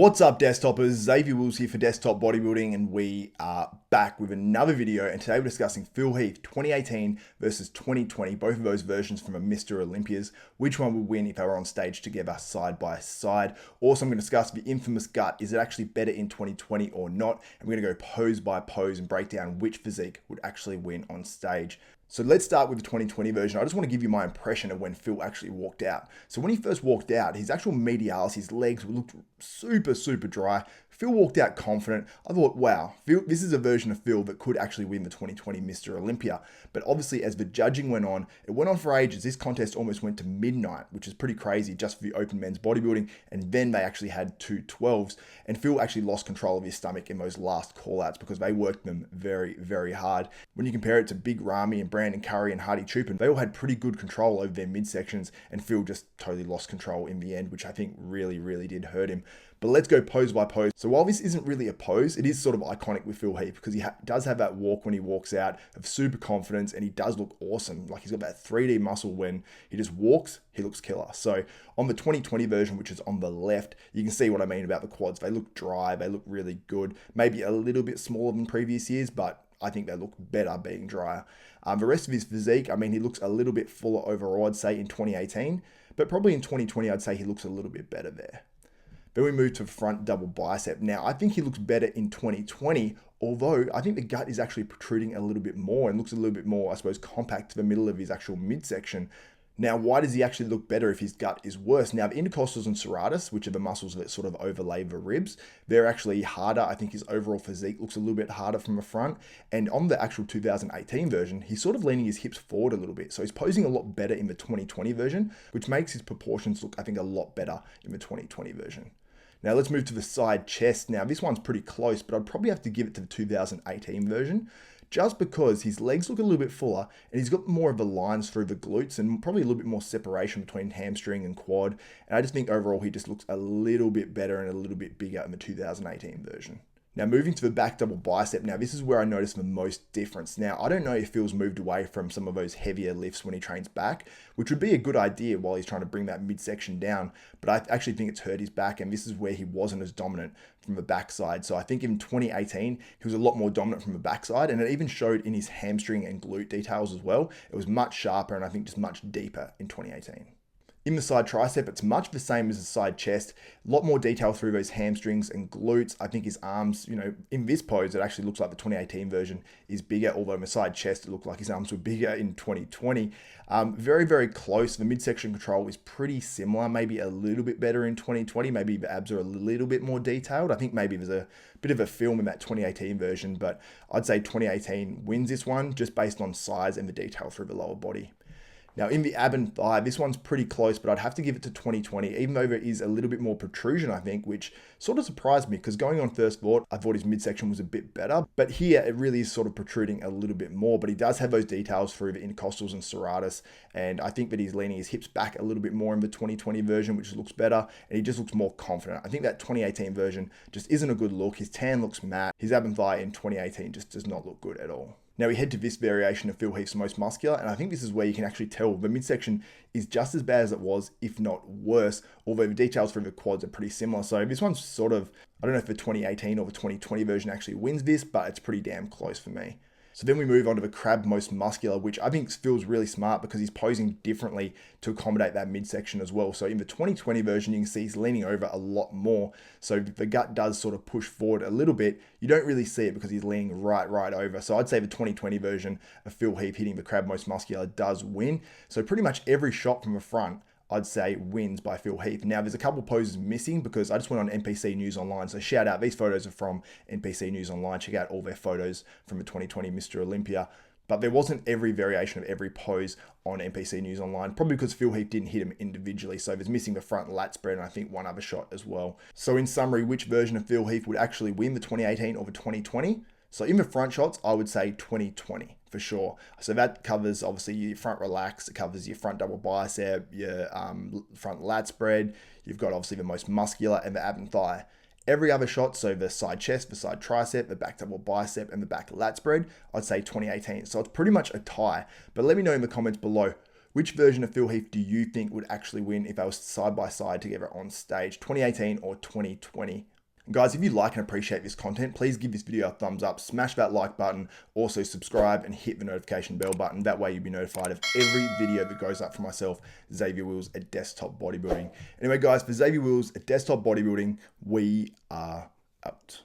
What's up, desktopers? Xavier Wills here for Desktop Bodybuilding, and we are back with another video. And today we're discussing Phil Heath 2018 versus 2020, both of those versions from a Mr Olympias. Which one would win if they were on stage together side by side? Also, I'm going to discuss the infamous gut. Is it actually better in 2020 or not? And we're going to go pose by pose and break down which physique would actually win on stage. So let's start with the 2020 version. I just want to give you my impression of when Phil actually walked out. So when he first walked out, his actual medialis, his legs looked super dry. Phil walked out confident. I thought, wow, Phil, this is a version of Phil that could actually win the 2020 Mr Olympia. But obviously, as the judging went on, it went on for ages. This contest almost went to midnight, which is pretty crazy just for the open men's bodybuilding. And then they actually had two 12s. And Phil actually lost control of his stomach in those last call-outs because they worked them very hard. When you compare it to Big Ramy and Brandon Curry and Hardy Chupin, they all had pretty good control over their midsections, and Phil just totally lost control in the end, which I think really did hurt him. But let's go pose by pose. So while this isn't really a pose, it is sort of iconic with Phil Heath because he does have that walk when he walks out of super confidence, and he does look awesome. Like, he's got that 3D muscle when he just walks, he looks killer. So on the 2020 version, which is on the left, you can see what I mean about the quads. They look dry, they look really good. Maybe a little bit smaller than previous years, but I think they look better being drier. The rest of his physique, I mean, he looks a little bit fuller overall, I'd say, in 2018, but probably in 2020, I'd say he looks a little bit better there. Then we move to front double bicep. Now, I think he looks better in 2020, although I think the gut is actually protruding a little bit more and looks a little bit more, I suppose, compact to the middle of his actual midsection. Now, why does he actually look better if his gut is worse? Now, the intercostals and serratus, which are the muscles that sort of overlay the ribs, they're actually harder. I think his overall physique looks a little bit harder from the front. And on the actual 2018 version, he's sort of leaning his hips forward a little bit. So he's posing a lot better in the 2020 version, which makes his proportions look, I think, a lot better in the 2020 version. Now let's move to the side chest. Now this one's pretty close, but I'd probably have to give it to the 2018 version just because his legs look a little bit fuller and he's got more of the lines through the glutes and probably a little bit more separation between hamstring and quad. And I just think overall he just looks a little bit better and a little bit bigger in the 2018 version. Now moving to the back double bicep, now this is where I notice the most difference. Now I don't know if Phil's moved away from some of those heavier lifts when he trains back, which would be a good idea while he's trying to bring that midsection down, but I actually think it's hurt his back, and this is where he wasn't as dominant from the backside. So I think in 2018, he was a lot more dominant from the backside, and it even showed in his hamstring and glute details as well. It was much sharper and I think just much deeper in 2018. In the side tricep, it's much the same as the side chest. A lot more detail through those hamstrings and glutes. I think his arms, in this pose, it actually looks like the 2018 version is bigger, although in the side chest, it looked like his arms were bigger in 2020. Very close. The midsection control is pretty similar, maybe a little bit better in 2020. Maybe the abs are a little bit more detailed. I think maybe there's a bit of a film in that 2018 version, but I'd say 2018 wins this one just based on size and the detail through the lower body. Now in the ab and thigh, this one's pretty close, but I'd have to give it to 2020, even though there is a little bit more protrusion, I think, which sort of surprised me because going on first thought, I thought his midsection was a bit better, but here it really is sort of protruding a little bit more, but he does have those details through the intercostals and serratus, and I think that he's leaning his hips back a little bit more in the 2020 version, which looks better, and he just looks more confident. I think that 2018 version just isn't a good look. His tan looks matte. His ab and thigh in 2018 just does not look good at all. Now we head to this variation of Phil Heath's most muscular, and I think this is where you can actually tell the midsection is just as bad as it was, if not worse, although the details for the quads are pretty similar. So this one's sort of, I don't know if the 2018 or the 2020 version actually wins this, but it's pretty damn close for me. So then we move on to the crab most muscular, which I think feels really smart because he's posing differently to accommodate that midsection as well. So in the 2020 version, you can see he's leaning over a lot more. So the gut does sort of push forward a little bit. You don't really see it because he's leaning right over. So I'd say the 2020 version of Phil Heath hitting the crab most muscular does win. So pretty much every shot from the front, I'd say, wins by Phil Heath. Now, there's a couple poses missing because I just went on NPC News Online. So shout out, these photos are from NPC News Online. Check out all their photos from the 2020 Mr Olympia. But there wasn't every variation of every pose on NPC News Online, probably because Phil Heath didn't hit him individually. So there's missing the front lat spread and I think one other shot as well. So in summary, which version of Phil Heath would actually win, the 2018 or the 2020? So in the front shots, I would say 2020 for sure. So that covers obviously your front relax, it covers your front double bicep, your front lat spread. You've got obviously the most muscular and the ab and thigh. Every other shot, so the side chest, the side tricep, the back double bicep, and the back lat spread, I'd say 2018. So it's pretty much a tie. But let me know in the comments below, Which version of Phil Heath do you think would actually win if I was side by side together on stage, 2018 or 2020? And guys, if you like and appreciate this content, please give this video a thumbs up, smash that like button, also subscribe and hit the notification bell button. That way you'll be notified of every video that goes up for myself, Xavier Wills at Desktop Bodybuilding. Anyway, guys, for Xavier Wills at Desktop Bodybuilding, we are out.